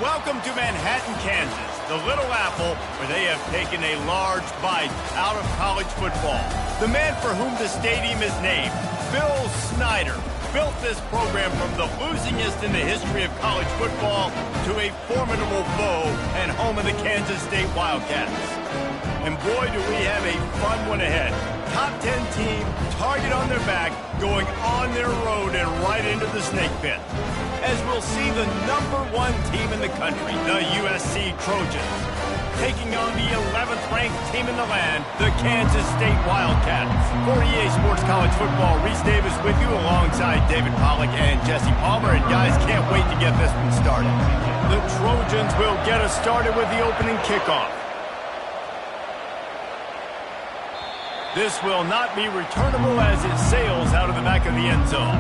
Welcome to Manhattan, Kansas, the Little Apple, where they have taken a large bite out of college football. The man for whom the stadium is named, Phil Snyder, built this program from the losingest in the history of college football to a formidable foe and home of the Kansas State Wildcats. And boy, do we have a fun one ahead. Top 10 team, target on their back, going on their road and right into the snake pit. As we'll see the #1 team in the country, the USC Trojans, taking on the 11th ranked team in the land, the Kansas State Wildcats. For EA Sports College Football, Reese Davis with you alongside David Pollack and Jesse Palmer. And guys, can't wait to get this one started. The Trojans will get us started with the opening kickoff. This will not be returnable as it sails out of the back of the end zone.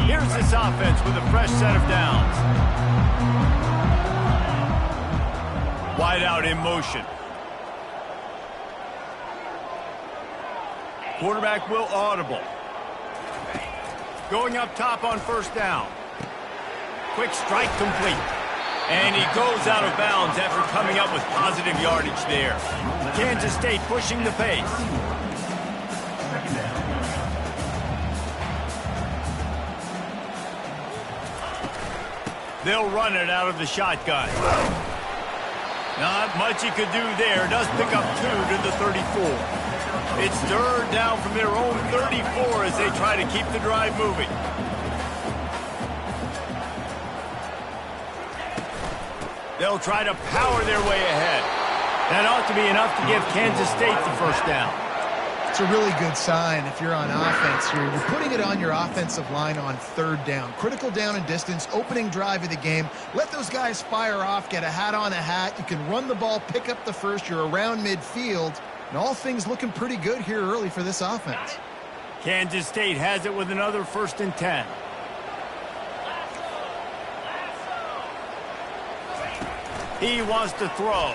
Here's this offense with a fresh set of downs. Wide out in motion. Quarterback will audible. Going up top on first down. Quick strike complete. And he goes out of bounds after coming up with positive yardage there. Kansas State pushing the pace. They'll run it out of the shotgun. Not much he could do there. Does pick up 2 to the 34. It's third down from their own 34 as they try to keep the drive moving. They'll try to power their way ahead. That ought to be enough to give Kansas State the first down. It's a really good sign if you're on offense here. You're putting it on your offensive line on third down. Critical down and distance, opening drive of the game. Let those guys fire off, get a hat on a hat. You can run the ball, pick up the first. You're around midfield. And all things looking pretty good here early for this offense. Kansas State has it with another 1st and 10. He wants to throw.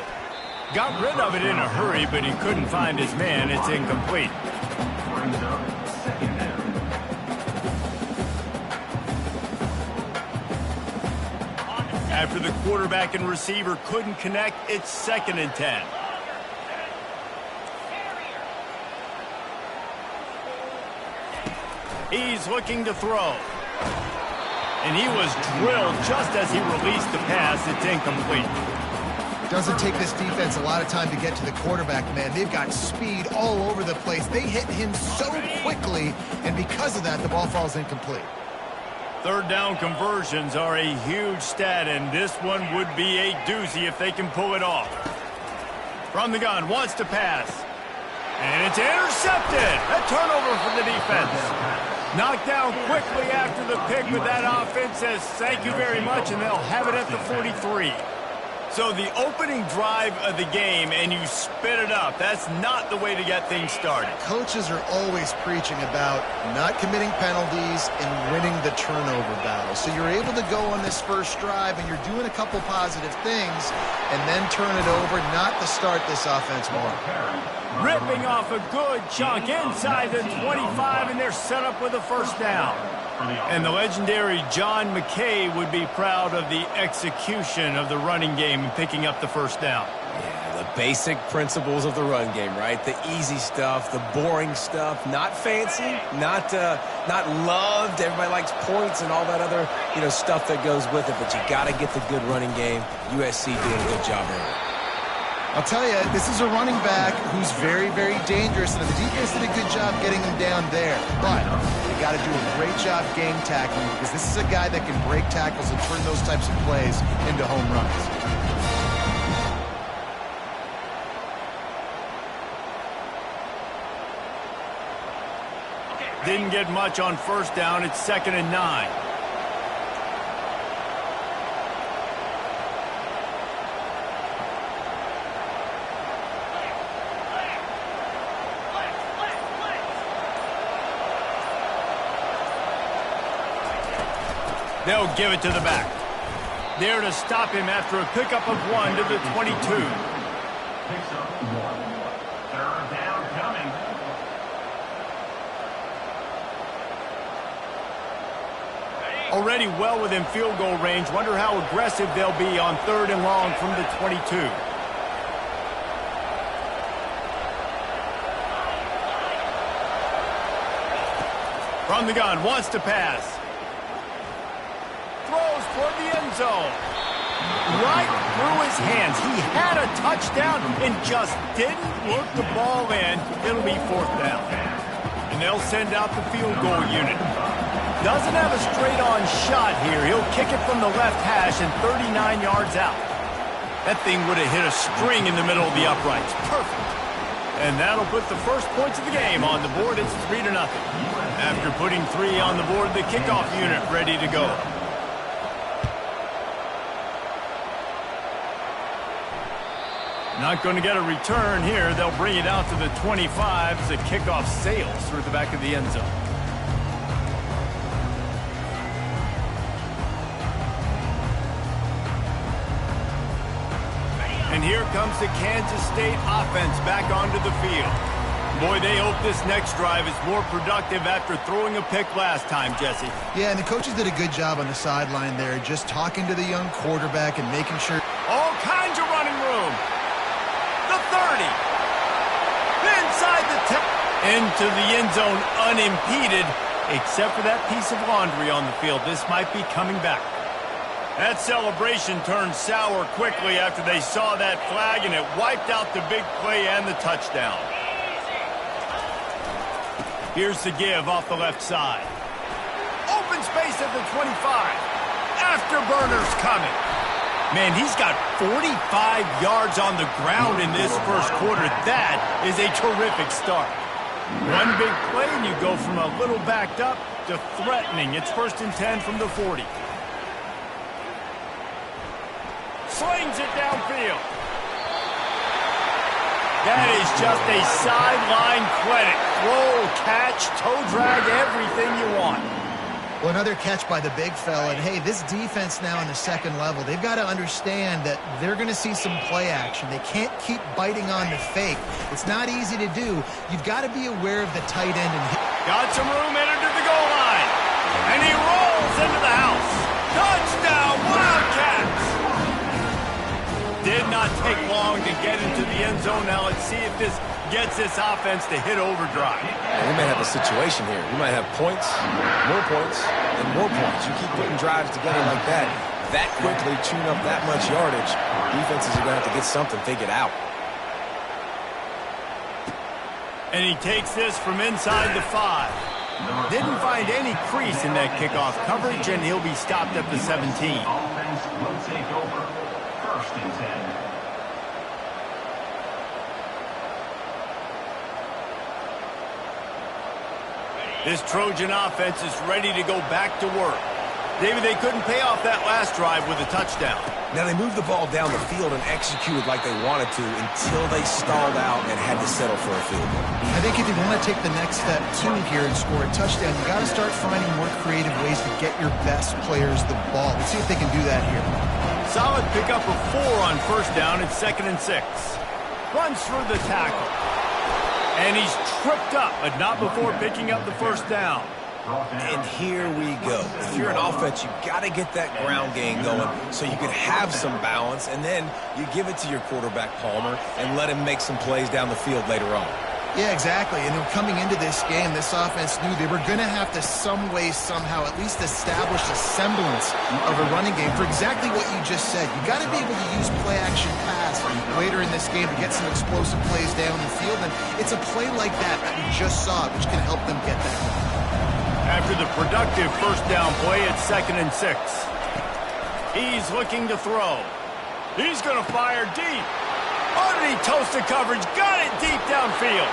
Got rid of it in a hurry, but he couldn't find his man. It's incomplete. After the quarterback and receiver couldn't connect, it's 2nd and 10. He's looking to throw. And he was drilled just as he released the pass. It's incomplete. Doesn't take this defense a lot of time to get to the quarterback, man. They've got speed all over the place. They hit him so quickly, and because of that, the ball falls incomplete. Third down conversions are a huge stat, and this one would be a doozy if they can pull it off. From the gun, wants to pass. And it's intercepted. A turnover for the defense. Knocked down quickly after the pick, but that offense says thank you very much, and they'll have it at the 43. So the opening drive of the game, and you spit it up. That's not the way to get things started. Coaches are always preaching about not committing penalties and winning the turnover battle. So you're able to go on this first drive, and you're doing a couple positive things, and then turn it over, not to start this offense more. Ripping off a good chunk inside the 25, and they're set up with a first down. And the legendary John McKay would be proud of the execution of the running game and picking up the first down. Yeah, the basic principles of the run game, right? The easy stuff, the boring stuff, not fancy, not loved. Everybody likes points and all that other, stuff that goes with it, but you got to get the good running game. USC doing a good job early. I'll tell you, this is a running back who's very, very dangerous, and the defense did a good job getting him down there. But they got to do a great job game tackling, because this is a guy that can break tackles and turn those types of plays into home runs. Didn't get much on first down. It's 2nd and 9. They'll give it to the back. There to stop him after a pickup of 1 to the 22. Picks up 1. 3rd down coming. Already well within field goal range. Wonder how aggressive they'll be on 3rd and long from the 22. From the gun, wants to pass. Throws toward the end zone. Right through his hands. He had a touchdown and just didn't work the ball in. It'll be 4th down. And they'll send out the field goal unit. Doesn't have a straight-on shot here. He'll kick it from the left hash and 39 yards out. That thing would have hit a string in the middle of the uprights. Perfect. And that'll put the first points of the game on the board. It's 3-0. After putting 3 on the board, the kickoff unit ready to go. Not going to get a return here. They'll bring it out to the 25 as the kickoff sails through the back of the end zone. And here comes the Kansas State offense back onto the field. Boy, they hope this next drive is more productive after throwing a pick last time, Jesse. Yeah, and the coaches did a good job on the sideline there, just talking to the young quarterback and making sure. All kinds of running room. The 30. Inside the 10. Into the end zone unimpeded, except for that piece of laundry on the field. This might be coming back. That celebration turned sour quickly after they saw that flag, and it wiped out the big play and the touchdown. Here's the give off the left side. Open space at the 25. Afterburner's coming. Man, he's got 45 yards on the ground in this first quarter. That is a terrific start. One big play, and you go from a little backed up to threatening. It's 1st and 10 from the 40. Slings it downfield. That is just a sideline clinic. Roll, catch, toe drag, everything you want. Well, another catch by the big fella. And, hey, this defense now in the second level, they've got to understand that they're going to see some play action. They can't keep biting on the fake. It's not easy to do. You've got to be aware of the tight end. And got some room, entered to the goal line. And he rolls into the house. Touchdown, Wildcats! Did not take long to get into the end zone. Now let's see if this gets this offense to hit overdrive. And we might have a situation here. We might have points, and more points. You keep putting drives together like that quickly, tune up that much yardage. Defenses are going to have to get something figured out. And he takes this from inside the 5. Didn't find any crease in that kickoff coverage, and he'll be stopped at the 17. Offense will take over 1st and 10. This Trojan offense is ready to go back to work. David, they couldn't pay off that last drive with a touchdown. Now, they moved the ball down the field and executed like they wanted to until they stalled out and had to settle for a field goal. I think if you want to take the next step too here and score a touchdown, you got to start finding more creative ways to get your best players the ball. Let's see if they can do that here. Solid pickup of 4 on first down. It's 2nd and 6. Runs through the tackle. And he's tripped up, but not before picking up the first down. And here we go. If you're an offense, you've got to get that ground game going so you can have some balance, and then you give it to your quarterback, Palmer, and let him make some plays down the field later on. Yeah, exactly. And coming into this game, this offense knew they were going to have to some way, somehow, at least establish a semblance of a running game for exactly what you just said. You got to be able to use play-action pass later in this game to get some explosive plays down the field. And it's a play like that we just saw, which can help them get that. After the productive first down play, it's 2nd and 6. He's looking to throw. He's going to fire deep. Underneath toasted coverage, got it deep downfield.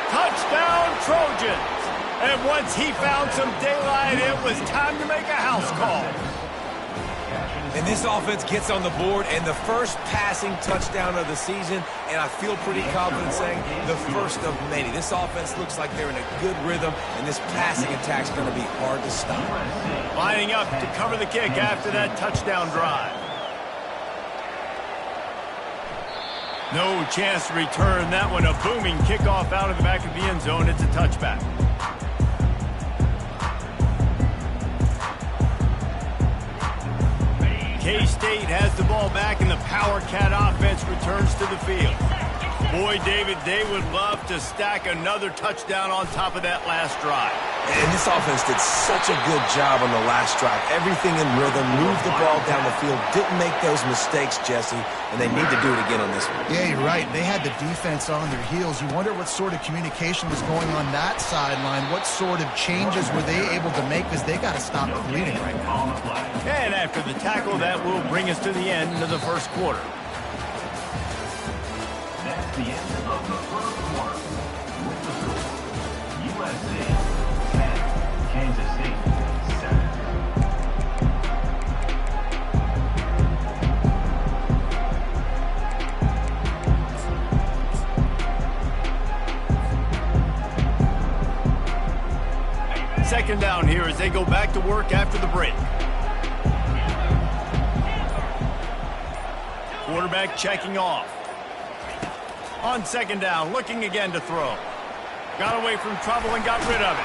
Touchdown, Trojans. And once he found some daylight, it was time to make a house call. And this offense gets on the board, and the first passing touchdown of the season, and I feel pretty confident saying the first of many. This offense looks like they're in a good rhythm, and this passing attack's going to be hard to stop. Lining up to cover the kick after that touchdown drive. No chance to return that one. A booming kickoff out of the back of the end zone. It's a touchback. K-State has the ball back, and the Power Cat offense returns to the field. Boy, David, they would love to stack another touchdown on top of that last drive. And this offense did such a good job on the last drive. Everything in rhythm, moved the ball down the field, didn't make those mistakes, Jesse, and they need to do it again on this one. Yeah, you're right. They had the defense on their heels. You wonder what sort of communication was going on that sideline. What sort of changes were they able to make, because they got to stop the bleeding right now. And after the tackle, that will bring us to the end of the first quarter. That's the end of the first quarter. With the score, USC 10, Kansas State 7. Second down here as they go back to work after the break. Quarterback checking off. On second down, looking again to throw. Got away from trouble and got rid of it.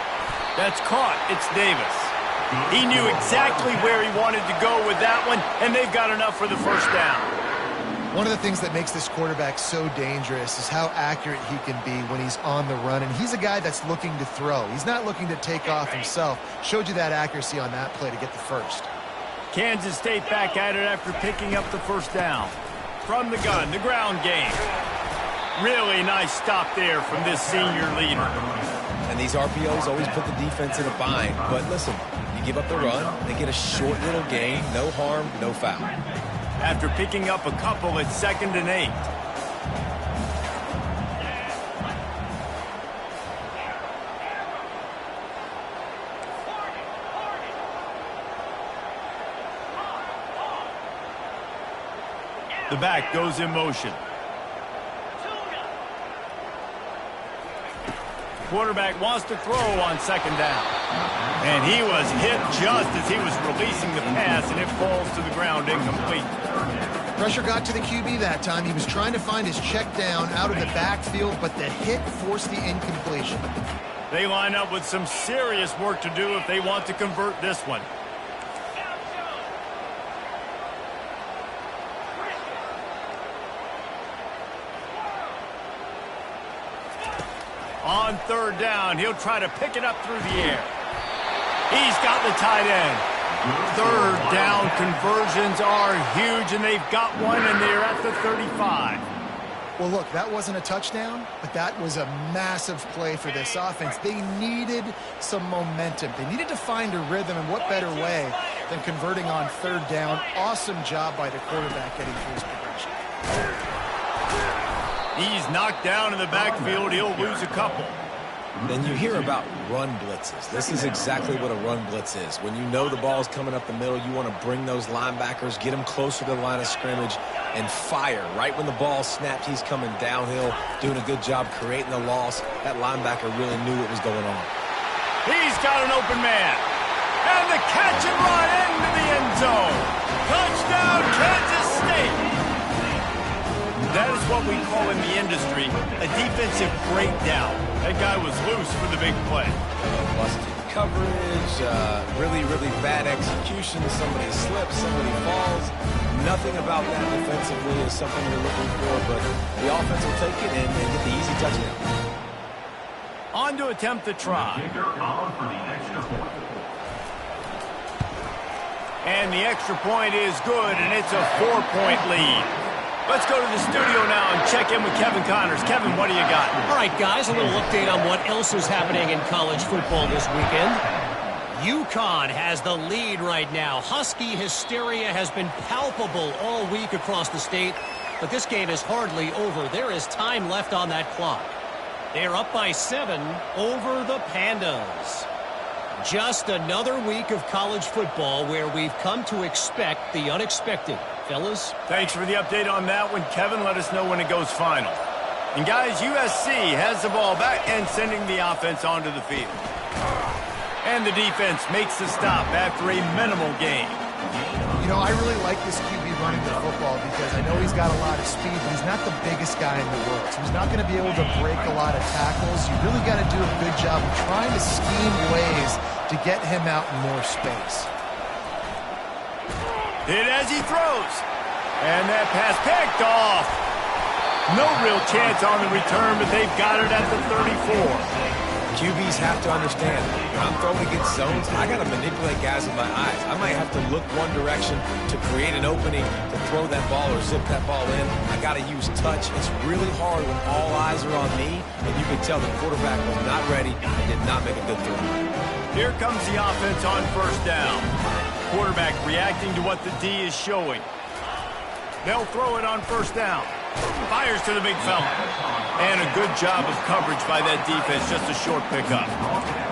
That's caught. It's Davis. He knew exactly where he wanted to go with that one, and they've got enough for the first down. One of the things that makes this quarterback so dangerous is how accurate he can be when he's on the run. And he's a guy that's looking to throw. He's not looking to take off himself. Showed you that accuracy on that play to get the first. Kansas State back at it after picking up the first down. From the gun, the ground game. Really nice stop there from this senior leader. And these RPOs always put the defense in a bind. But listen, you give up the run, they get a short little gain, no harm, no foul. After picking up a couple, it's 2nd and 8. The back goes in motion. Quarterback wants to throw on second down. And he was hit just as he was releasing the pass, and it falls to the ground incomplete. Pressure got to the QB that time. He was trying to find his check down out of the backfield, but the hit forced the incompletion. They line up with some serious work to do if they want to convert this one. On third down, he'll try to pick it up through the air. He's got the tight end. Third down conversions are huge, and they've got one, and they're at the 35. Well, look, that wasn't a touchdown, but that was a massive play for this offense. They needed some momentum. They needed to find a rhythm, and what better way than converting on third down. Awesome job by the quarterback getting through his progression. He's knocked down in the backfield. He'll lose a couple. Then you hear about run blitzes. This is exactly what a run blitz is. When you know the ball's coming up the middle, you want to bring those linebackers, get them closer to the line of scrimmage, and fire. Right when the ball snapped, he's coming downhill, doing a good job creating the loss. That linebacker really knew what was going on. He's got an open man. And the catch and run into the end zone. Touchdown, Kansas State. That is what we call in the industry a defensive breakdown. That guy was loose for the big play. Busted coverage, really, really bad execution. Somebody slips, somebody falls. Nothing about that defensively is something you're looking for, but the offense will take it and get the easy touchdown. On to attempt the try. And the extra point is good, and it's a 4-point lead. Let's go to the studio now and check in with Kevin Connors. Kevin, what do you got? All right, guys, a little update on what else is happening in college football this weekend. UConn has the lead right now. Husky hysteria has been palpable all week across the state, but this game is hardly over. There is time left on that clock. They're up by 7 over the Pandas. Just another week of college football where we've come to expect the unexpected. Fellas? Thanks for the update on that one, Kevin. Let us know when it goes final. And guys, USC has the ball back and sending the offense onto the field. And the defense makes the stop after a minimal gain. You know, I really like this QB running the football because I know he's got a lot of speed, but he's not the biggest guy in the world. So he's not going to be able to break a lot of tackles. You really got to do a good job of trying to scheme ways to get him out in more space. Hit as he throws. And that pass picked off. No real chance on the return, but they've got it at the 34. QBs have to understand, when I'm throwing against zones, I got to manipulate guys with my eyes. I might have to look one direction to create an opening to throw that ball or zip that ball in. I got to use touch. It's really hard when all eyes are on me, and you can tell the quarterback was not ready and did not make a good throw. Here comes the offense on first down. Quarterback reacting to what the D is showing. They'll throw it on first down. Fires to the big fella. And a good job of coverage by that defense. Just a short pickup.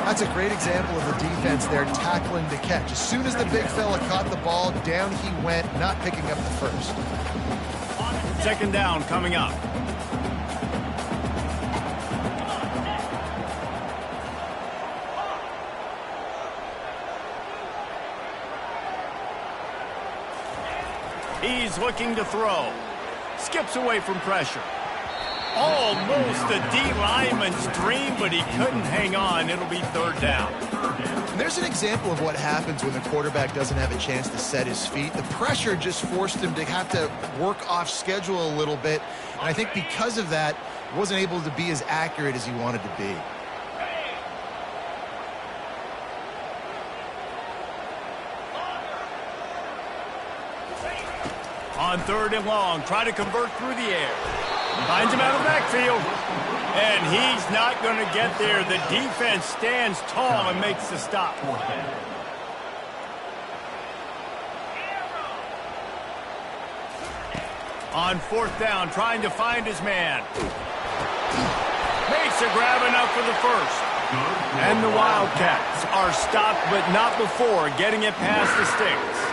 That's a great example of the defense there tackling the catch. As soon as the big fella caught the ball, down he went, not picking up the first. Second down coming up. He's looking to throw. Skips away from pressure. Almost a D lineman's dream, but he couldn't hang on. It'll be third down. And there's an example of what happens when the quarterback doesn't have a chance to set his feet. The pressure just forced him to have to work off schedule a little bit. And I think because of that, he wasn't able to be as accurate as he wanted to be. On third and long, try to convert through the air. Finds him out of the backfield. And he's not going to get there. The defense stands tall and makes the stop. On fourth down, trying to find his man. Makes a grab enough for the first. And the Wildcats are stopped, but not before getting it past the sticks.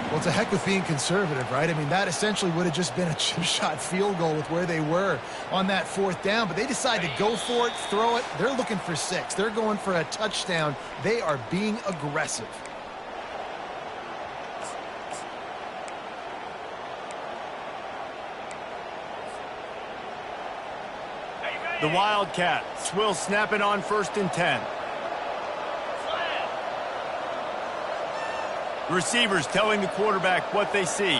Well, it's a heck with being conservative, right? I mean, that essentially would have just been a chip shot field goal with where they were on that fourth down. But they decide to go for it, throw it. They're looking for 6. They're going for a touchdown. They are being aggressive. The Wildcats will snap it on first and 10. Receivers telling the quarterback what they see.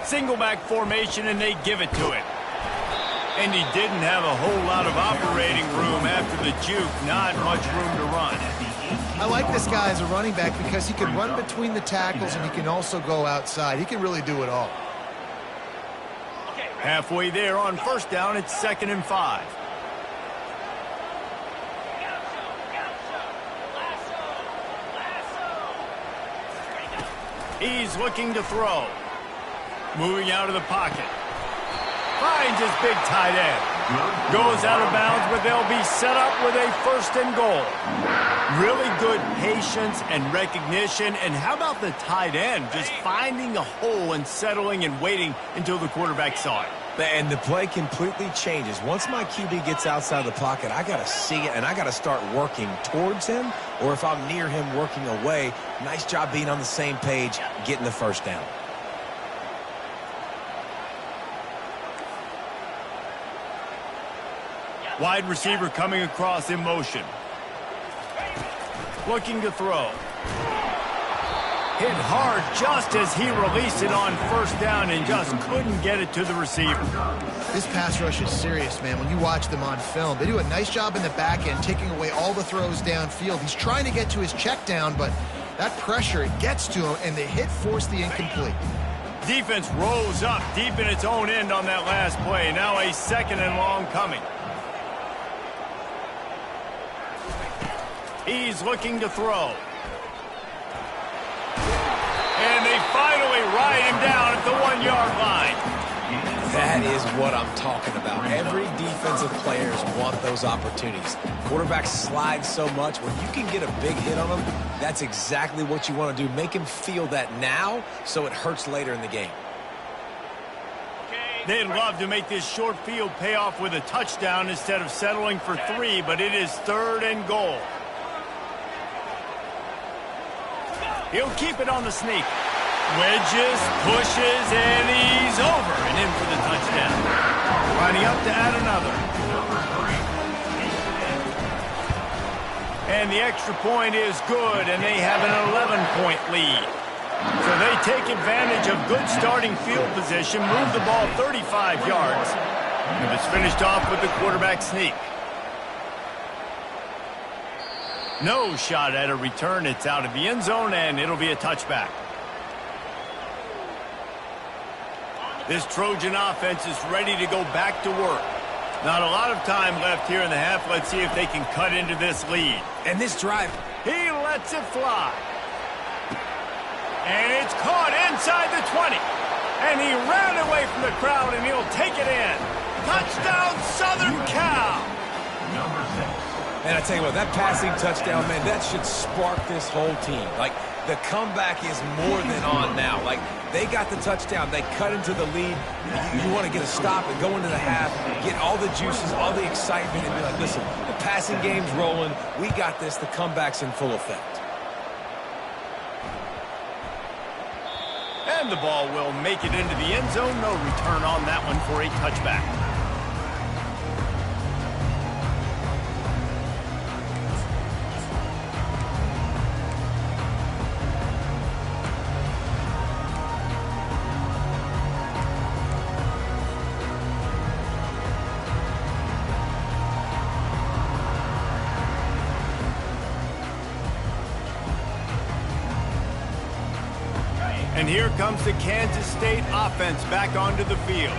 Single back formation, and they give it to him. And he didn't have a whole lot of operating room after the juke. Not much room to run. I like this guy as a running back because he can run between the tackles and he can also go outside. He can really do it all. Halfway there on first down, it's 2nd and 5. He's looking to throw. Moving out of the pocket. Finds his big tight end. Goes out of bounds, but they'll be set up with a 1st and goal. Really good patience and recognition. And how about the tight end just finding a hole and settling and waiting until the quarterback saw it? And the play completely changes. Once my QB gets outside the pocket, I got to see it, and I got to start working towards him, or if I'm near him working away, nice job being on the same page, getting the first down. Wide receiver coming across in motion. Looking to throw. Hit hard just as he released it on first down and just couldn't get it to the receiver. This pass rush is serious, man. When you watch them on film, they do a nice job in the back end, taking away all the throws downfield. He's trying to get to his check down, but that pressure, it gets to him, and the hit forced the incomplete. Defense rose up deep in its own end on that last play. Now a 2nd and long coming. He's looking to throw. And they finally ride him down at the 1-yard line. That is what I'm talking about. Every defensive players want those opportunities. Quarterbacks slide so much. When you can get a big hit on them, that's exactly what you want to do. Make him feel that now so it hurts later in the game. They'd love to make this short field pay off with a touchdown instead of settling for 3, but it is 3rd and goal. He'll keep it on the sneak. Wedges, pushes, and he's over and in for the touchdown. Lining up to add another. And the extra point is good, and they have an 11-point lead. So they take advantage of good starting field position, move the ball 35 yards, and it's finished off with the quarterback sneak. No shot at a return. It's out of the end zone, and it'll be a touchback. This Trojan offense is ready to go back to work. Not a lot of time left here in the half. Let's see if they can cut into this lead. And this drive, he lets it fly. And it's caught inside the 20. And he ran away from the crowd, and he'll take it in. Touchdown, Southern Cal. Number 6. And I tell you what, that passing touchdown, man, that should spark this whole team. Like, the comeback is more than on now. Like, they got the touchdown. They cut into the lead. You want to get a stop and go into the half, get all the juices, all the excitement, and be like, listen, the passing game's rolling. We got this. The comeback's in full effect. And the ball will make it into the end zone. No return on that one for a touchback. And here comes the Kansas State offense back onto the field.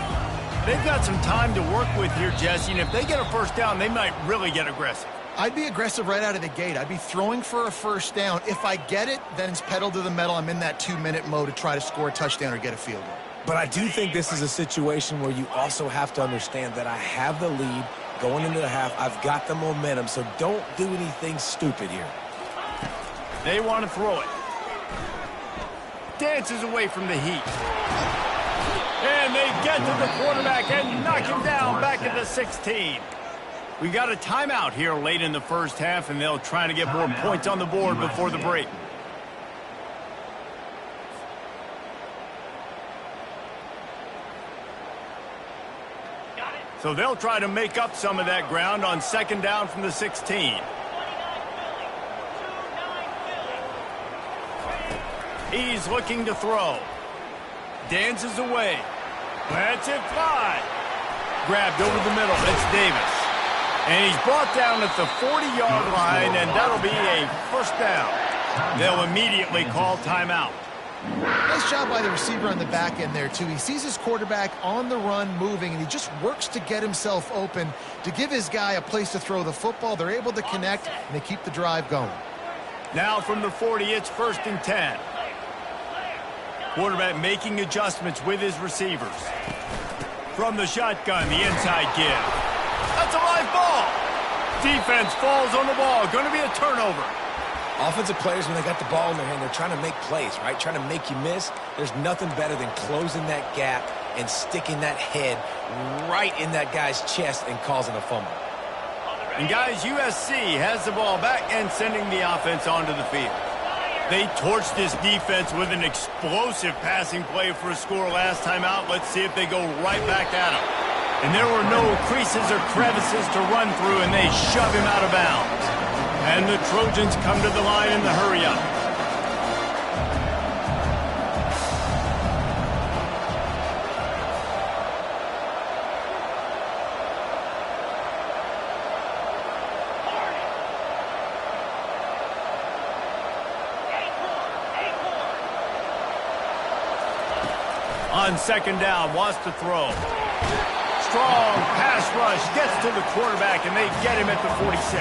They've got some time to work with here, Jesse, and if they get a first down, they might really get aggressive. I'd be aggressive right out of the gate. I'd be throwing for a first down. If I get it, then it's pedal to the metal. I'm in that 2-minute mode to try to score a touchdown or get a field goal. But I do think this is a situation where you also have to understand that I have the lead going into the half. I've got the momentum, so don't do anything stupid here. They want to throw it. Dances away from the heat. And they get to the quarterback and knock him down back at the 16. We got a timeout here late in the first half, and they'll try to get more points on the board before the break. So they'll try to make up some of that ground on second down from the 16. He's looking to throw. Dances away. Lets it fly. Grabbed over the middle. It's Davis. And he's brought down at the 40-yard line, and that'll be a first down. They'll immediately call timeout. Nice job by the receiver on the back end there, too. He sees his quarterback on the run moving, and he just works to get himself open to give his guy a place to throw the football. They're able to connect, and they keep the drive going. Now from the 40, it's 1st and 10. Quarterback making adjustments with his receivers. From the shotgun, the inside give. That's a live ball. Defense falls on the ball. Going to be a turnover. Offensive players, when they got the ball in their hand, they're trying to make plays, right? Trying to make you miss. There's nothing better than closing that gap and sticking that head right in that guy's chest and causing a fumble. And guys, USC has the ball back and sending the offense onto the field. They torched this defense with an explosive passing play for a score last time out. Let's see if they go right back at him. And there were no creases or crevices to run through, and they shove him out of bounds. And the Trojans come to the line in the hurry-up. On second down, wants to throw. Strong pass rush, gets to the quarterback, and they get him at the 46.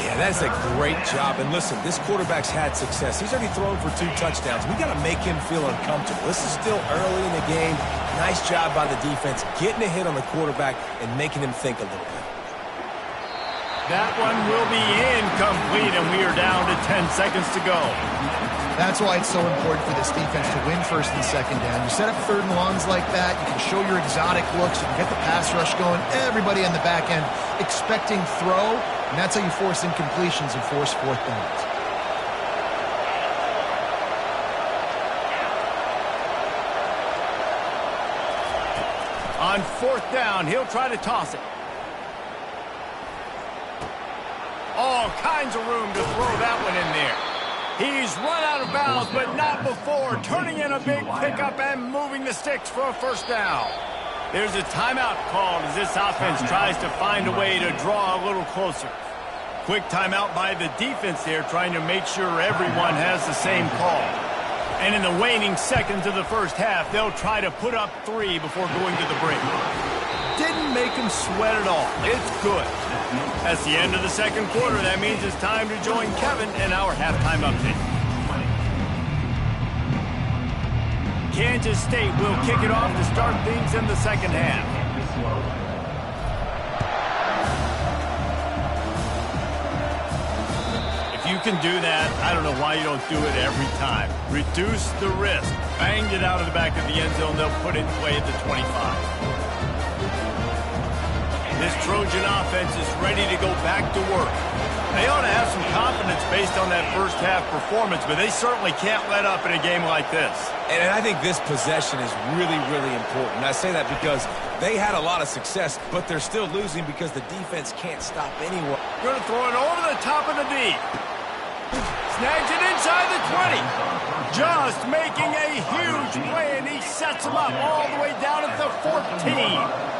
Yeah, And that's a great job. And listen, this quarterback's had success. He's already thrown for 2 touchdowns. We got to make him feel uncomfortable. This is still early in the game. Nice job by the defense, getting a hit on the quarterback and making him think a little bit. That one will be incomplete, and we are down to 10 seconds to go. That's why it's so important for this defense to win first and second down. You set up third and longs like that, you can show your exotic looks, you can get the pass rush going, everybody on the back end expecting throw, and that's how you force incompletions and force 4th downs. On 4th down, he'll try to toss it. All kinds of room to throw that one in there. He's run out of bounds, but not before, turning in a big pickup and moving the sticks for a 1st down. There's a timeout called as this offense tries to find a way to draw a little closer. Quick timeout by the defense there, trying to make sure everyone has the same call. And in the waning seconds of the 1st half, they'll try to put up 3 before going to the break. Didn't make him sweat at all. It's good. That's the end of the 2nd quarter. That means it's time to join Kevin in our halftime update. Kansas State will kick it off to start things in the 2nd half. If you can do that, I don't know why you don't do it every time. Reduce the risk. Banged it out of the back of the end zone. They'll put it away at the 25. This Trojan offense is ready to go back to work. They ought to have some confidence based on that 1st half performance, but they certainly can't let up in a game like this. And I think this possession is really, really important. I say that because they had a lot of success, but they're still losing because the defense can't stop anyone. Going to throw it over the top of the D. Snags it inside the 20. Just making a huge play, and he sets him up all the way down at the 14.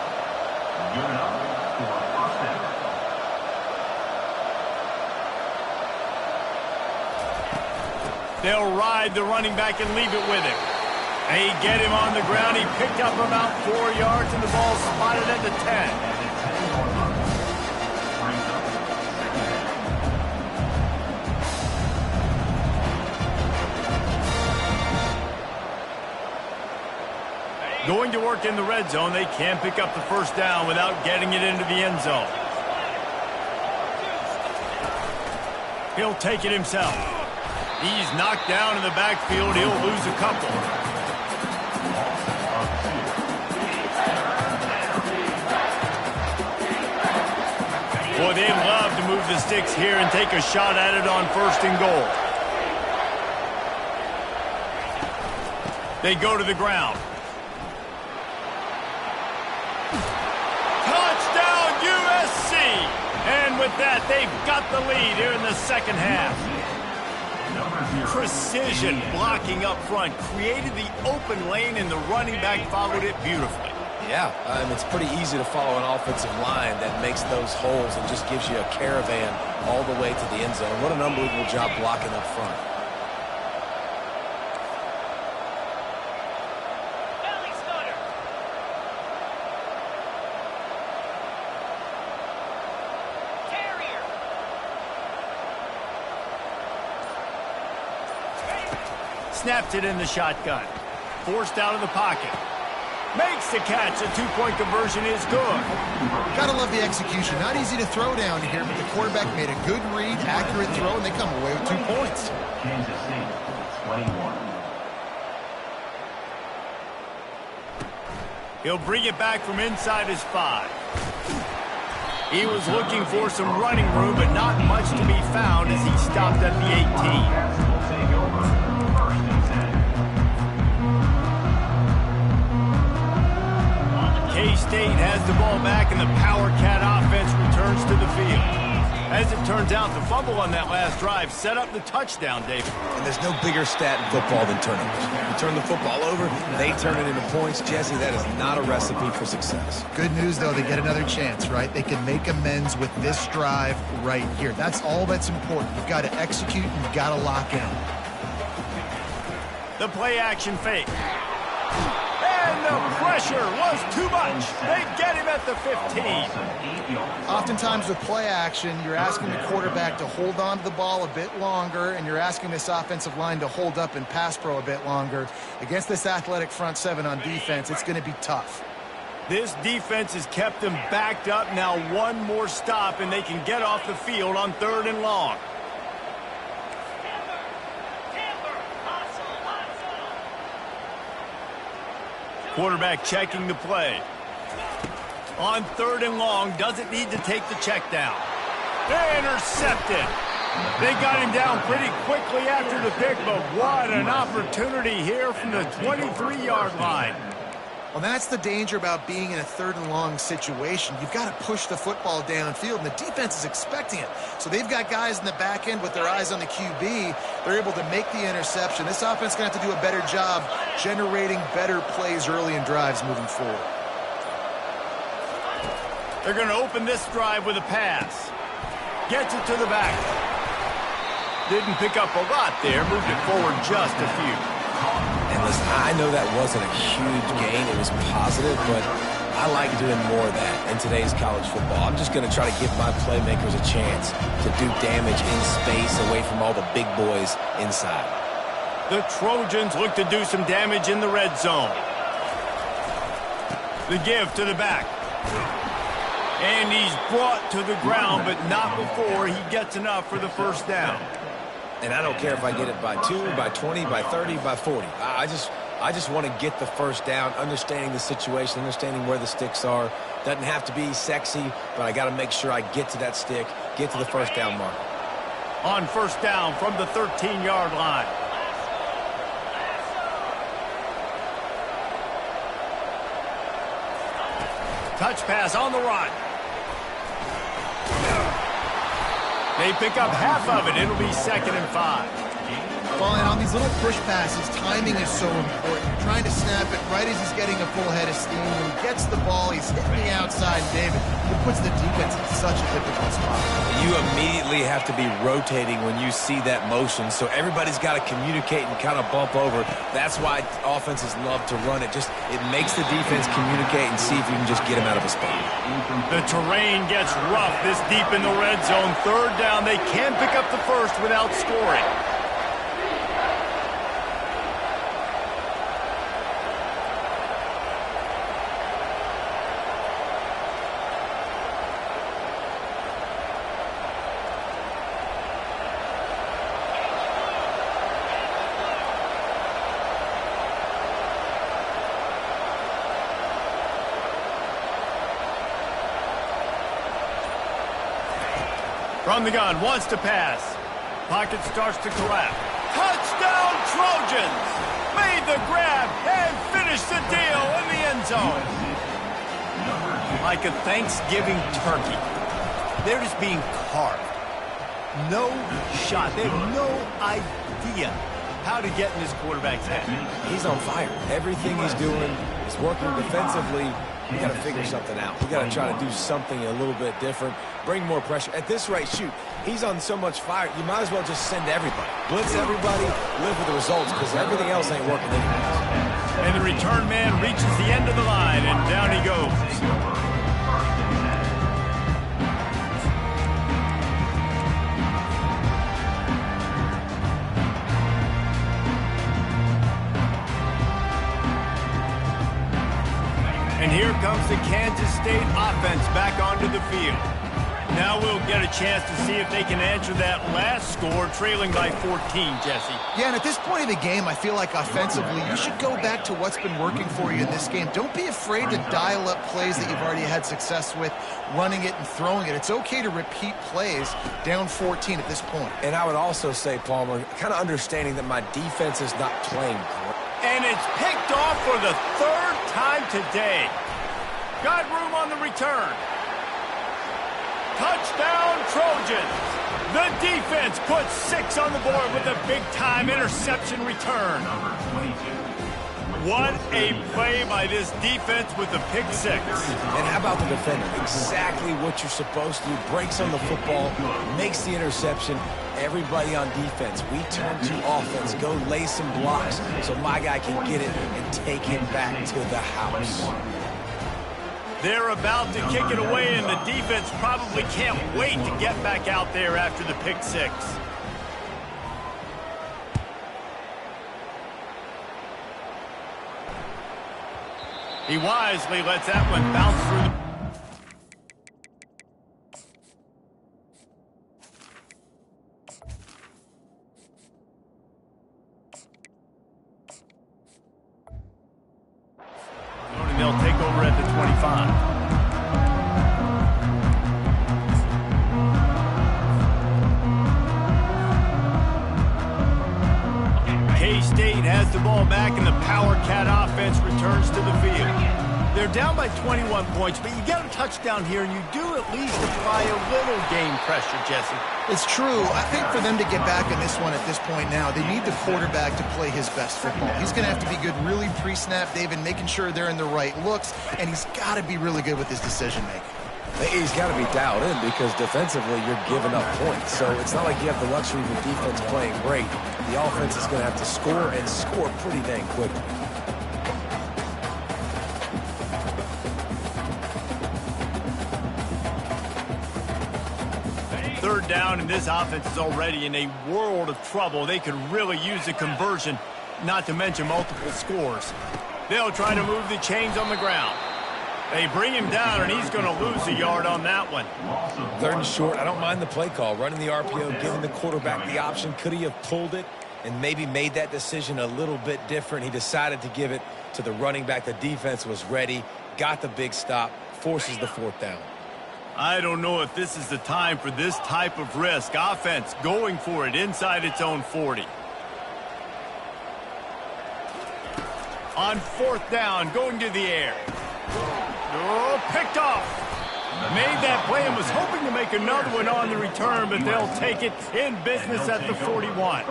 They'll ride the running back and leave it with him. They get him on the ground. He picked up about 4 yards, and the ball spotted at the 10. Going to work in the red zone, they can pick up the 1st down without getting it into the end zone. He'll take it himself. He's knocked down in the backfield. He'll lose a couple. Boy, they'd love to move the sticks here and take a shot at it on 1st and goal. They go to the ground. Touchdown, USC! And with that, they've got the lead here in the 2nd half. Precision blocking up front created the open lane, and the running back followed it beautifully. Yeah, it's pretty easy to follow an offensive line that makes those holes and just gives you a caravan all the way to the end zone. What an unbelievable job blocking up front. Snapped it in the shotgun. Forced out of the pocket. Makes the catch. A 2-point conversion is good. Gotta love the execution. Not easy to throw down here, but the quarterback made a good read, accurate throw, and they come away with 2 points. Kansas State, 21. He'll bring it back from inside his 5. He was looking for some running room, but not much to be found as he stopped at the 18. K-State has the ball back, and the Power Cat offense returns to the field. As it turns out, the fumble on that last drive set up the touchdown, David. And there's no bigger stat in football than turnovers. You turn the football over, they turn it into points. Jesse, that is not a recipe for success. Good news, though, they get another chance, right? They can make amends with this drive right here. That's all that's important. You've got to execute, and you've got to lock in. The play-action fake. And the pressure was too much. They get him at the 15. Oftentimes with play action, you're asking the quarterback to hold on to the ball a bit longer, and you're asking this offensive line to hold up and pass pro a bit longer. Against this athletic front seven on defense, it's going to be tough. This defense has kept them backed up. Now one more stop, and they can get off the field on 3rd and long. Quarterback checking the play. On 3rd and long, doesn't need to take the check down. They intercepted. They got him down pretty quickly after the pick, but what an opportunity here from the 23-yard line. Well, that's the danger about being in a 3rd and long situation. You've got to push the football downfield, and the defense is expecting it. So they've got guys in the back end with their eyes on the QB. They're able to make the interception. This offense is going to have to do a better job generating better plays early in drives moving forward. They're going to open this drive with a pass. Gets it to the back. Didn't pick up a lot there. Moved it forward just a few. And listen, I know that wasn't a huge gain. It was positive, but I like doing more of that in today's college football. I'm just going to try to give my playmakers a chance to do damage in space away from all the big boys inside. The Trojans look to do some damage in the red zone. The give to the back. And he's brought to the ground, but not before he gets enough for the first down. And I don't care if I get it by 2, by 20, by 30, by 40. I just want to get the first down, understanding the situation, understanding where the sticks are. Doesn't have to be sexy, but I got to make sure I get to that stick, get to the first down mark. On first down from the 13-yard line. Touch pass on the run. They pick up half of it. It'll be 2nd and 5. Well, and on these little push passes, timing is so important. You're trying to snap it right as he's getting a full head of steam. When he gets the ball, he's hitting the outside, David. It puts the defense in such a difficult spot. You immediately have to be rotating when you see that motion, so everybody's got to communicate and kind of bump over. That's why offenses love to run it. It makes the defense communicate and see if you can just get him out of a spot. The terrain gets rough this deep in the red zone. 3rd down, they can pick up the first without scoring. From the gun, wants to pass. Pocket starts to collapse. Touchdown, Trojans! Made the grab and finished the deal in the end zone. Like a Thanksgiving turkey. They're just being carved. No shot. They have no idea how to get in this quarterback's head. He's on fire. Everything he's doing is working defensively. We got to figure something out. We got to try to do something a little bit different. Bring more pressure. At this rate, shoot, he's on so much fire, you might as well just send everybody. Blitz everybody, live with the results, because everything else ain't working anyways. And the return man reaches the end of the line, and down he goes. And here comes the Kansas State offense back onto the field. Now we'll get a chance to see if they can answer that last score, trailing by 14, Jesse. Yeah, and at this point of the game, I feel like offensively, you should go back to what's been working for you in this game. Don't be afraid to dial up plays that you've already had success with, running it and throwing it. It's okay to repeat plays down 14 at this point. And I would also say, Palmer, kind of understanding that my defense is not playing great. And it's picked off for the 3rd time today. Got room on the return. Touchdown, Trojans. The defense puts 6 on the board with a big-time interception return. What a play by this defense with the pick 6. And how about the defender? Exactly what you're supposed to do. Breaks on the football, makes the interception, everybody on defense, we turn to offense, go lay some blocks so my guy can get it and take him back to the house. They're about to kick it away, and the defense probably can't wait to get back out there after the pick six. He wisely lets that one bounce through the... And they'll take over at the 25. K-State has the ball back, and the Power Cat offense returns to the field. They're down by 21 points, but you get a touchdown here, and you do at least apply a little game pressure, Jesse. It's true. I think for them to get back in this one at this point now, they need the quarterback to play his best football. He's going to have to be good really pre-snap, David, making sure they're in the right looks, and he's got to be really good with his decision-making. He's got to be dialed in because defensively you're giving up points. So it's not like you have the luxury of your defense playing great. The offense is going to have to score and score pretty dang quickly. Third down, and this offense is already in a world of trouble. They could really use a conversion, not to mention multiple scores. They'll try to move the chains on the ground. They bring him down, and he's going to lose a yard on that one. Third and short. I don't mind the play call. Running the RPO, giving the quarterback the option. Could he have pulled it and maybe made that decision a little bit different? He decided to give it to the running back. The defense was ready, got the big stop, forces the fourth down. I don't know if this is the time for this type of risk. Offense going for it inside its own 40. On fourth down, going to the air. Oh, picked off. Made that play and was hoping to make another one on the return, but they'll take it in business at the 41.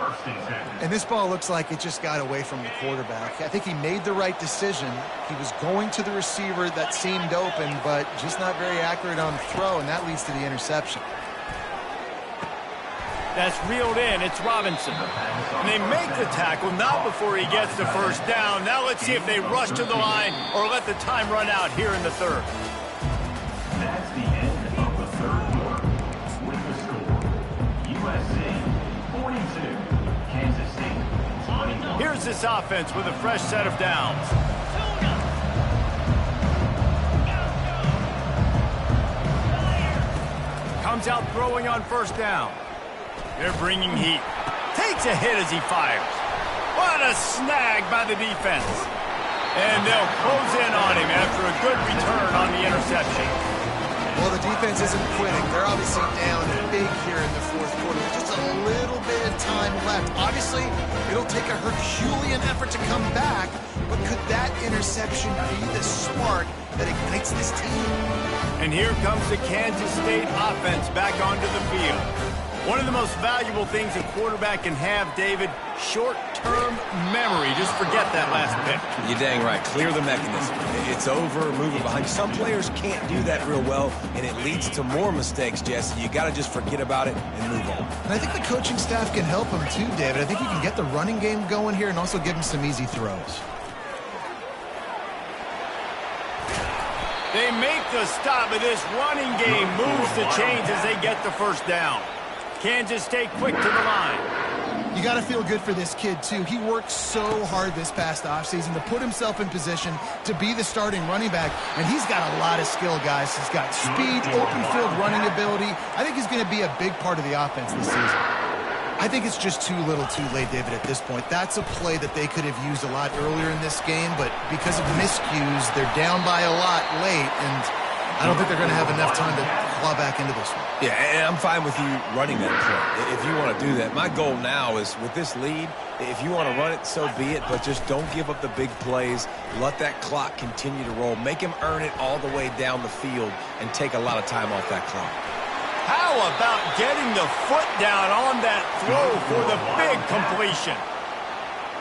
And this ball looks like it just got away from the quarterback. I think he made the right decision. He was going to the receiver that seemed open, but just not very accurate on the throw, and that leads to the interception. That's reeled in. It's Robinson. And they make the tackle, not before he gets the first down. Now let's see if they rush to the line or let the time run out here in the third. That's the end of the third quarter. With the score, USC 42, Kansas State 21. Here's this offense with a fresh set of downs. Comes out throwing on first down. They're bringing heat. Takes a hit as he fires. What a snag by the defense. And they'll close in on him after a good return on the interception. Well, the defense isn't quitting. They're obviously down big here in the fourth quarter. Just a little bit of time left. Obviously, it'll take a Herculean effort to come back, but could that interception be the spark that ignites this team? And here comes the Kansas State offense back onto the field. One of the most valuable things a quarterback can have, David, short-term memory. Just forget that last pick. You're dang right. Clear the mechanism. It's over, move it behind. Some players can't do that real well, and it leads to more mistakes, Jesse. You got to just forget about it and move on. And I think the coaching staff can help him too, David. I think you can get the running game going here and also give him some easy throws. They make the stop, but this running game moves the chains as they get the first down. Kansas State quick to the line. You got to feel good for this kid, too. He worked so hard this past offseason to put himself in position to be the starting running back, and he's got a lot of skill, guys. He's got speed, open field running ability. I think he's going to be a big part of the offense this season. I think it's just too little too late, David, at this point. That's a play that they could have used a lot earlier in this game, but because of miscues, they're down by a lot late, and I don't think they're going to have enough time to claw back into this one. Yeah, and I'm fine with you running that play if you want to do that. My goal now is with this lead, if you want to run it, so be it, but just don't give up the big plays. Let that clock continue to roll. Make him earn it all the way down the field and take a lot of time off that clock. How about getting the foot down on that throw for the big completion?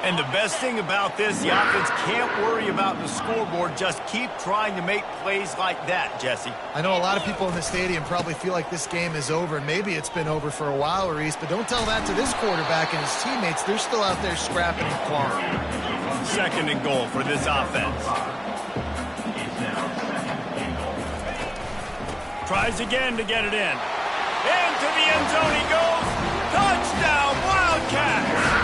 And the best thing about this, the offense can't worry about the scoreboard. Just keep trying to make plays like that, Jesse. I know a lot of people in the stadium probably feel like this game is over. Maybe it's been over for a while, Reese, but don't tell that to this quarterback and his teammates. They're still out there scrapping and clawing. 2nd and goal for this offense. Tries again to get it in. Into the end zone he goes. Touchdown, Wildcats!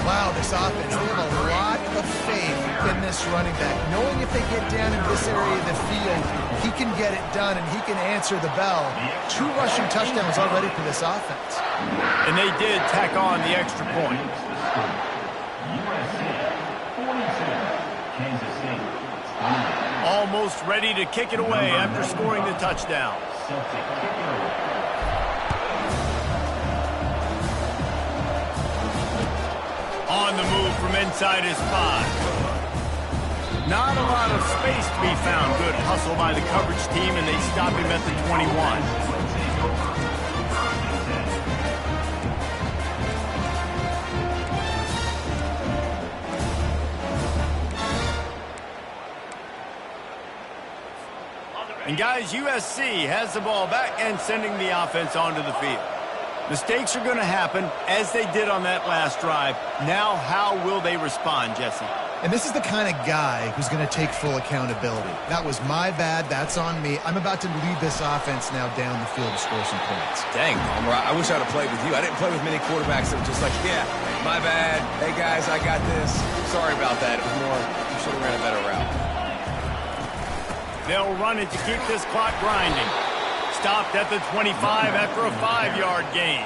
Wow, this offense, they have a lot of faith in this running back, knowing if they get down in this area of the field, he can get it done and he can answer the bell. 2 rushing touchdowns already for this offense. And they did tack on the extra point. Almost ready to kick it away after scoring the touchdown. On the move from inside his 5. Not a lot of space to be found. Good hustle by the coverage team, and they stop him at the 21. And guys, USC has the ball back and sending the offense onto the field. Mistakes are going to happen, as they did on that last drive. Now, how will they respond, Jesse? And this is the kind of guy who's going to take full accountability. That was my bad. That's on me. I'm about to lead this offense now down the field to score some points. Dang, Palmer, I wish I'd have played with you. I didn't play with many quarterbacks that were just like, yeah, my bad. Hey, guys, I got this. Sorry about that. It was more, you should have ran a better route. They'll run it to keep this clock grinding. Stopped at the 25 after a 5-yard gain.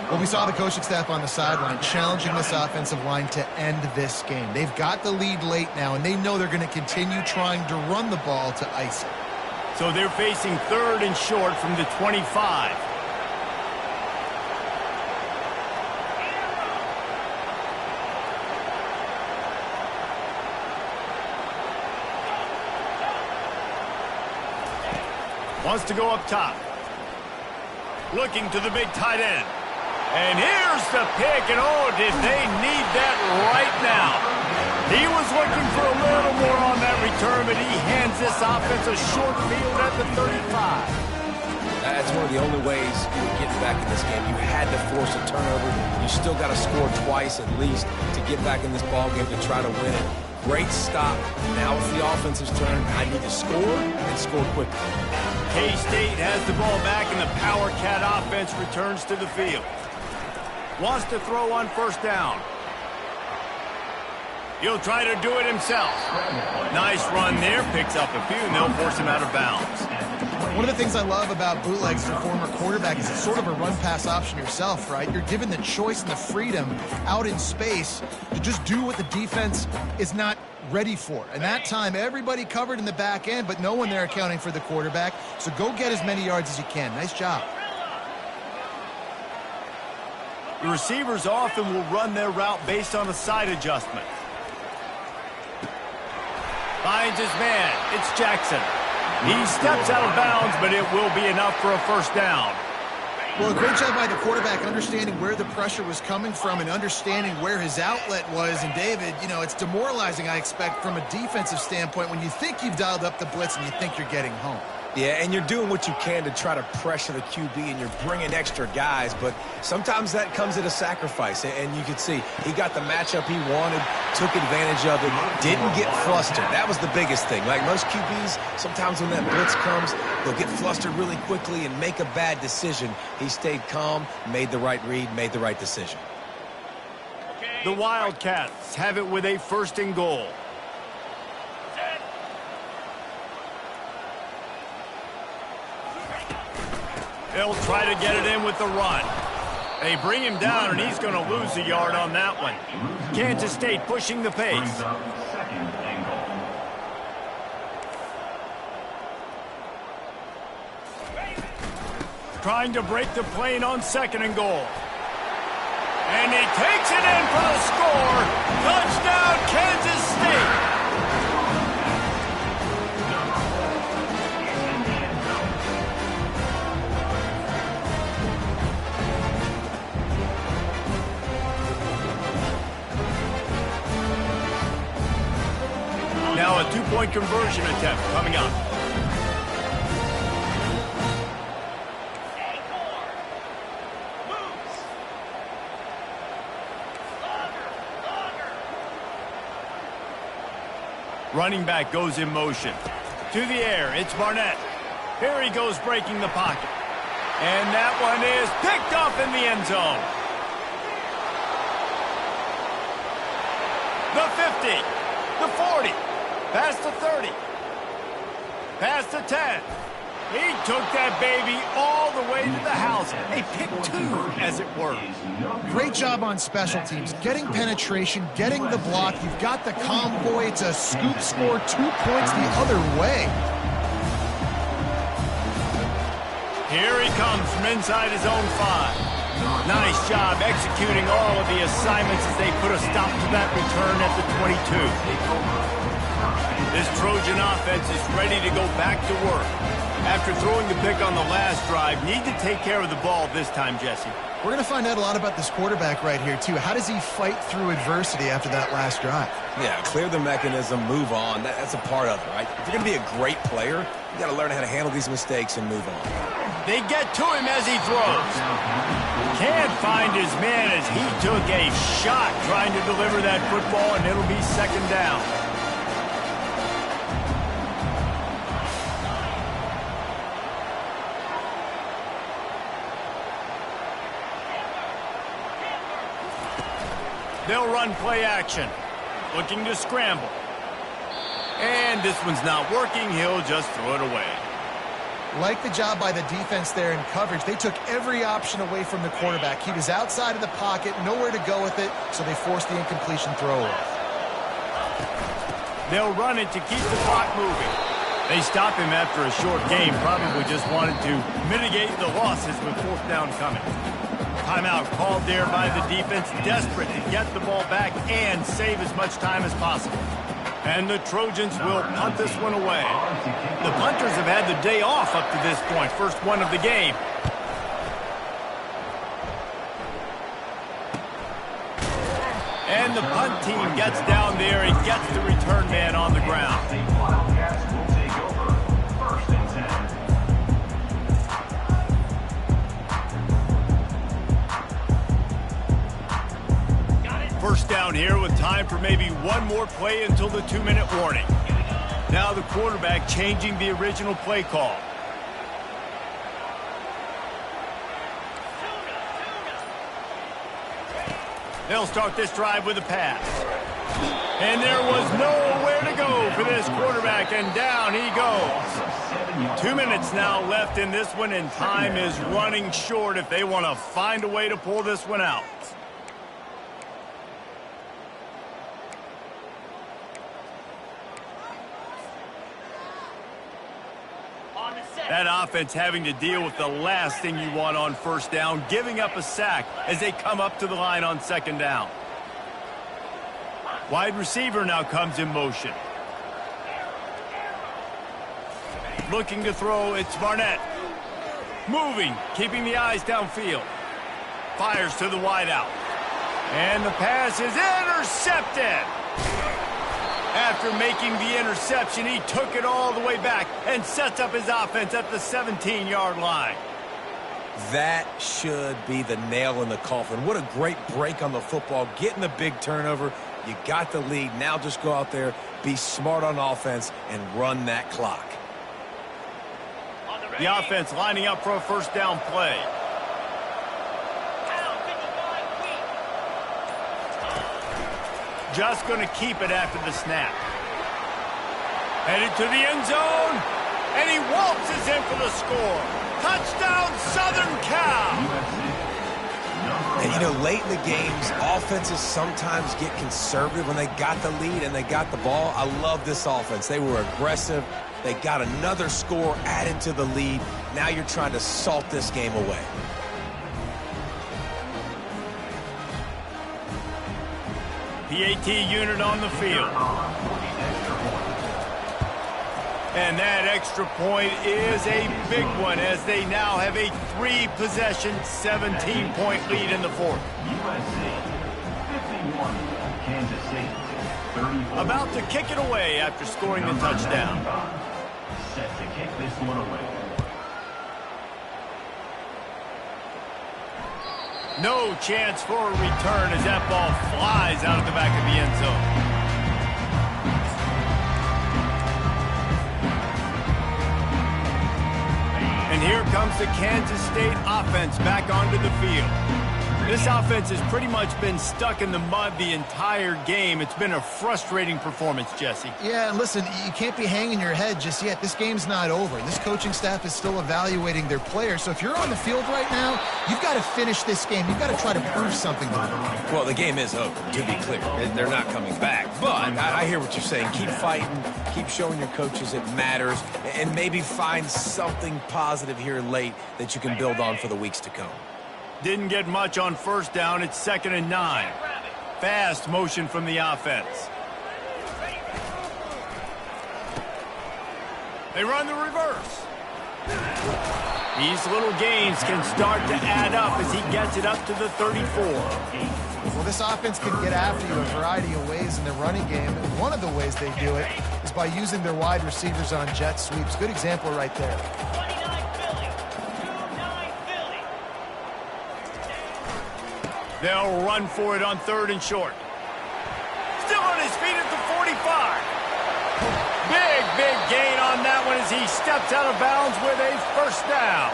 Well, we saw the coaching staff on the sideline challenging this offensive line to end this game. They've got the lead late now, and they know they're going to continue trying to run the ball to ice it. So they're facing 3rd and short from the 25. Wants to go up top. Looking to the big tight end. And here's the pick, and oh, did they need that right now. He was looking for a little more on that return, but he hands this offense a short field at the 35. That's one of the only ways you're getting back in this game. You had to force a turnover. You still got to score twice at least to get back in this ball game to try to win it. Great stop. Now it's the offense's turn. I need to score and score quickly. K-State has the ball back, and the Power Cat offense returns to the field. Wants to throw on 1st down. He'll try to do it himself. Nice run there. Picks up a few, and they'll force him out of bounds. One of the things I love about bootlegs as a former quarterback is it's sort of a run-pass option yourself, right? You're given the choice and the freedom out in space to just do what the defense is not ready for. And that time, everybody covered in the back end, but no one there accounting for the quarterback. So go get as many yards as you can. Nice job. The receivers often will run their route based on a side adjustment. Finds his man. It's Jackson. He steps out of bounds, but it will be enough for a 1st down. Well, a great job by the quarterback understanding where the pressure was coming from and understanding where his outlet was. And, David, you know, it's demoralizing, I expect, from a defensive standpoint when you think you've dialed up the blitz and you think you're getting home. Yeah, and you're doing what you can to try to pressure the QB, and you're bringing extra guys, but sometimes that comes at a sacrifice, and you can see he got the matchup he wanted, took advantage of it, didn't get flustered. That was the biggest thing. Like most QBs, sometimes when that blitz comes, they'll get flustered really quickly and make a bad decision. He stayed calm, made the right read, made the right decision. The Wildcats have it with a 1st and goal. They'll try to get it in with the run. They bring him down, and he's going to lose a yard on that one. Kansas State pushing the pace. Trying to break the plane on 2nd and goal. And he takes it in for the score. Touchdown, Kansas State. two-point conversion attempt coming up. Running back goes in motion. To the air, it's Barnett. Here he goes breaking the pocket. And that one is picked off in the end zone. The 50, the 40, past the 30, past the 10. He took that baby all the way to the house. A pick two, as it were. Great job on special teams. Getting penetration, getting the block. You've got the convoy. It's a scoop score, 2 points the other way. Here he comes from inside his own 5. Nice job executing all of the assignments as they put a stop to that return at the 22. This Trojan offense is ready to go back to work. After throwing the pick on the last drive, need to take care of the ball this time, Jesse. We're going to find out a lot about this quarterback right here, too. How does he fight through adversity after that last drive? Yeah, clear the mechanism, move on. That's a part of it, right? If you're going to be a great player, you got to learn how to handle these mistakes and move on. They get to him as he throws. Can't find his man as he took a shot trying to deliver that football, and it'll be second down. They'll run play action. Looking to scramble. And this one's not working. He'll just throw it away. Like the job by the defense there in coverage. They took every option away from the quarterback. He was outside of the pocket, nowhere to go with it, so they forced the incompletion throw off. They'll run it to keep the clock moving. They stop him after a short game. Probably just wanted to mitigate the losses with fourth down coming. Timeout called there by the defense, desperate to get the ball back and save as much time as possible. And the Trojans will punt this one away. The punters have had the day off up to this point, first one of the game. And the punt team gets down there and gets the return man on the ground. First down here with time for maybe one more play until the 2-minute warning. Now the quarterback changing the original play call. They'll start this drive with a pass. And there was nowhere to go for this quarterback, and down he goes. 2 minutes now left in this one, and time is running short if they want to find a way to pull this one out. That offense having to deal with the last thing you want on first down, giving up a sack as they come up to the line on second down. Wide receiver now comes in motion. Looking to throw, it's Barnett. Moving, keeping the eyes downfield. Fires to the wideout. And the pass is intercepted. After making the interception, he took it all the way back and sets up his offense at the 17-yard line. That should be the nail in the coffin. What a great break on the football, getting the big turnover. You got the lead. Now just go out there, be smart on offense, and run that clock. The offense lining up for a first down play. Just going to keep it after the snap. Headed to the end zone, and he waltzes in for the score. Touchdown, Southern Cal! And, you know, late in the games, offenses sometimes get conservative when they got the lead and they got the ball. I love this offense. They were aggressive. They got another score added to the lead. Now you're trying to salt this game away. PAT unit on the field. And that extra point is a big one as they now have a 3-possession, 17-point lead in the fourth. 61, Kansas State. 34. About to kick it away after scoring the touchdown. Set to kick this one away. No chance for a return as that ball flies out of the back of the end zone. And here comes the Kansas State offense back onto the field. This offense has pretty much been stuck in the mud the entire game. It's been a frustrating performance, Jesse. Yeah, and listen, you can't be hanging your head just yet. This game's not over. This coaching staff is still evaluating their players. So if you're on the field right now, you've got to finish this game. You've got to try to prove something to them. Well, the game is over, to be clear. They're not coming back. But I hear what you're saying. Keep fighting. Keep showing your coaches it matters. And maybe find something positive here late that you can build on for the weeks to come. Didn't get much on first down. It's 2nd and 9. Fast motion from the offense. They run the reverse. These little gains can start to add up as he gets it up to the 34. Well, this offense can get after you a variety of ways in the running game. And one of the ways they do it is by using their wide receivers on jet sweeps. Good example right there. They'll run for it on 3rd and short. Still on his feet at the 45. Big gain on that one as he steps out of bounds with a first down.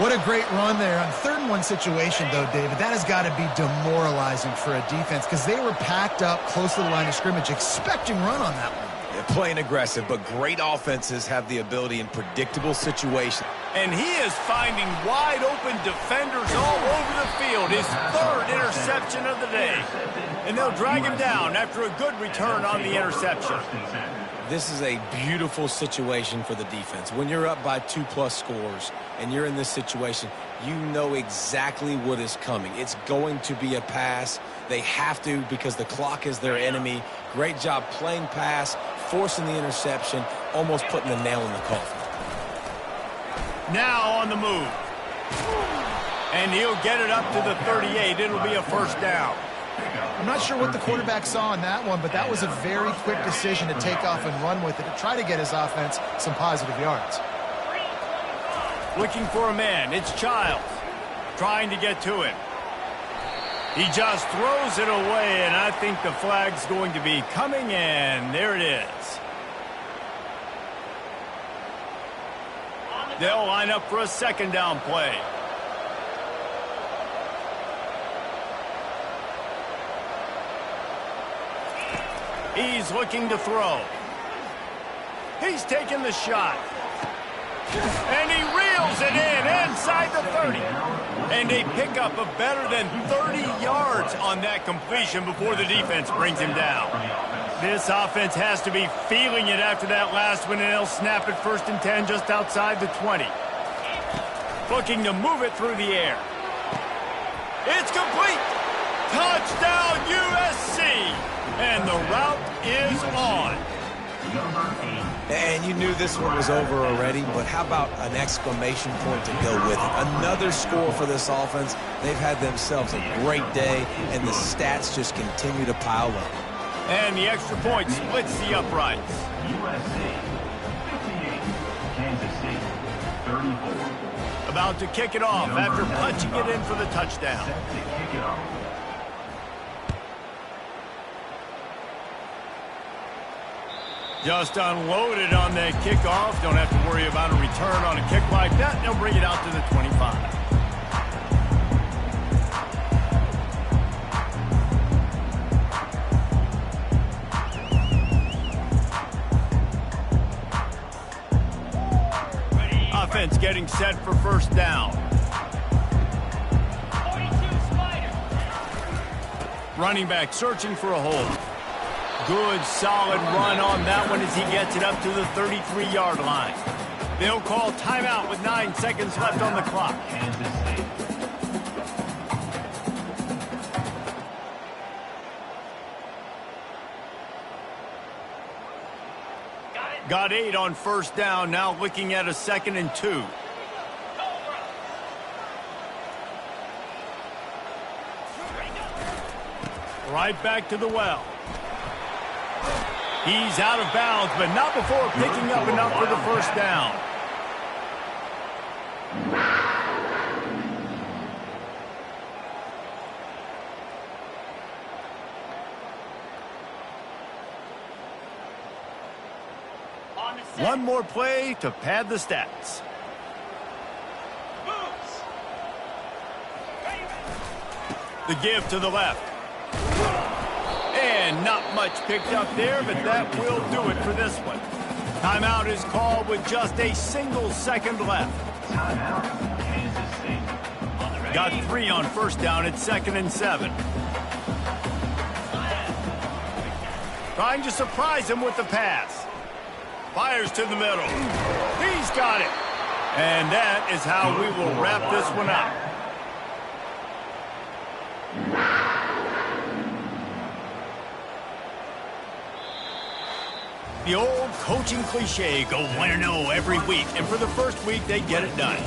What a great run there. On 3rd and 1 situation, though, David, that has got to be demoralizing for a defense because they were packed up close to the line of scrimmage, expecting run on that one. They're playing aggressive, but great offenses have the ability in predictable situations. And he is finding wide-open defenders all over the field. His 3rd interception of the day. And they'll drag him down after a good return on the interception. This is a beautiful situation for the defense. When you're up by 2+ scores and you're in this situation, you know exactly what is coming. It's going to be a pass. They have to because the clock is their enemy. Great job playing pass, forcing the interception, almost putting the nail in the coffin. Now on the move. And he'll get it up to the 38. It'll be a first down. I'm not sure what the quarterback saw on that one, but that was a very quick decision to take off and run with it to try to get his offense some positive yards. Looking for a man. It's Childs trying to get to him. He just throws it away, and I think the flag's going to be coming in. There it is. They'll line up for a 2nd down play. He's looking to throw. He's taking the shot. And he reels it in inside the 30. And a pickup of better than 30 yards on that completion before the defense brings him down. This offense has to be feeling it after that last one, and they'll snap it 1st and 10 just outside the 20. Looking to move it through the air. It's complete. Touchdown USC. And the route is on. And you knew this one was over already, but how about an exclamation point to go with it? Another score for this offense. They've had themselves a great day, and the stats just continue to pile up. And the extra point splits the uprights. USC 58, Kansas State 34. About to kick it off after punching it in for the touchdown. Set to kick it off. Just unloaded on that kickoff. Don't have to worry about a return on a kick like that. They'll bring it out to the 25. Offense getting set for first down. 42 Spider. Running back searching for a hole. Good, solid run on that one as he gets it up to the 33-yard line. They'll call timeout with 9 seconds left on the clock. Kansas State. Got 8 on first down, now looking at a 2nd and 2. Right back to the well. He's out of bounds, but not before picking up enough for the first down. One more play to pad the stats. The give to the left. And not much picked up there, but that will do it for this one. Timeout is called with just a single second left. Timeout, Kansas State. Got 3 on first down at 2nd and 7. Trying to surprise him with the pass. Fires to the middle. He's got it. And that is how we will wrap this one up. The old coaching cliche, go 1-0 every week. And for the first week, they get it done.